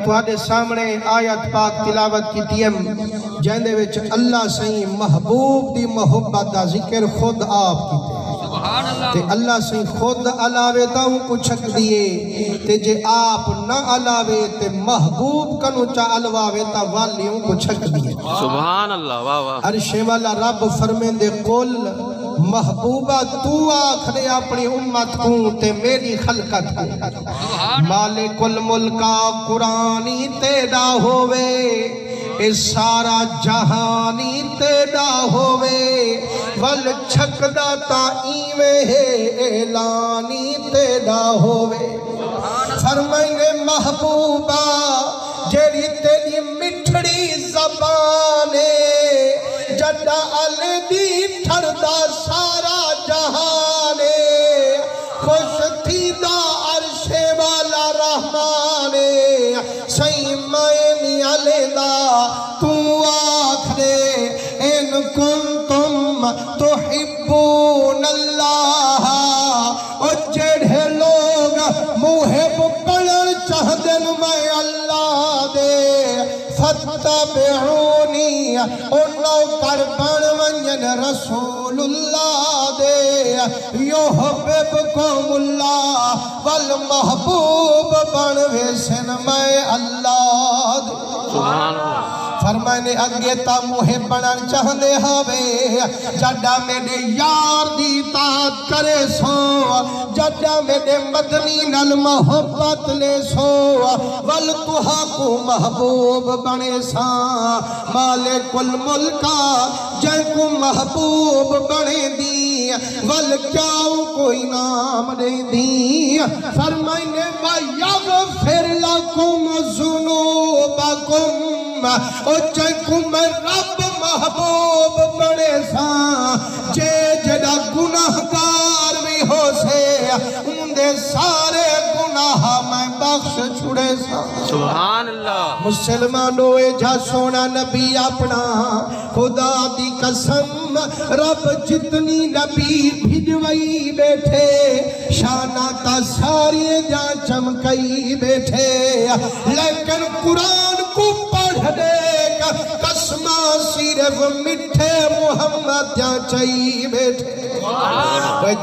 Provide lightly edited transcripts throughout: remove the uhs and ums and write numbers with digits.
تواڈے سامنے آیت پاک تلاوت کی تیم جہندے وچ اللہ سہی محبوب دی محبت دا ذکر خود آپ کیتے تے اللہ سہی خود علاوے تاؤں کو چھک دیئے تے جے آپ نہ علاوے تے محبوب کنو چا علواوے تا والیوں کو چھک دیئے سبحان اللہ واہ واہ عرش والا رب فرمین دے قول محبوبہ تو آکھنے اپنی امت کو تے میری خلقت کو مالک الملکہ قرآنی تیڑا ہووے اے سارا جہانی تیڑا ہووے ول چھکدا تا ایویں اعلانی تیڑا ہووے فرمائنے محبوبہ جیڑی تیری مٹھڑی زبانے جڈا الدی ٹھردا سارا جہانے خوش تھی دا عرش والا رحمانے سی مائنی علیدہ تو آکھنے ان کنتم تحبون اللہ او جڑے لوگ محب پڑھن چاہدن میں اللہ دے فتبعونی انہوں کربن ونین رسول اللہ دے یحببکم اللہ والمحبوب بنوے سن میں اللہ دے سبحان اللہ فرمائنے اگے تا محب بنن چاہنے ہوئے جڈا میرے یار دی اطاعت کرے سو جڈا میرے مدنی نل محبت لے سو ول توہا کو محبوب بنے سا مالک الملکہ جن کو محبوب بنے دی ول کیاؤں کوئی نام نہیں دی فرمائنے وَيَغْفِرْ لَكُمْ ذُنُوبَكُمْ او چکم رب محبوب بڑے ساں جے جڑا گناہگار بھی ہو سے اندے سارے گناہ میں بخش چھڑے ساں سبحان اللہ مسلمانوں جا سونا نبی اپنا خدا دی قسم رب جتنی نبی بھجوئی بیٹھے شانہ تا ساری جا چمکئی بیٹھے لیکن قرآن کو پڑھ دے گا قسمہ صرف مٹھے محمد جا چاہی بیٹھے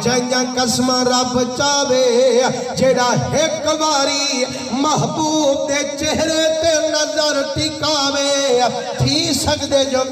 جنگا قسمہ رب چاہوے جڑا ایک باری محبوب دے چہرے تے نظر ٹکاوے تھی سکدے جو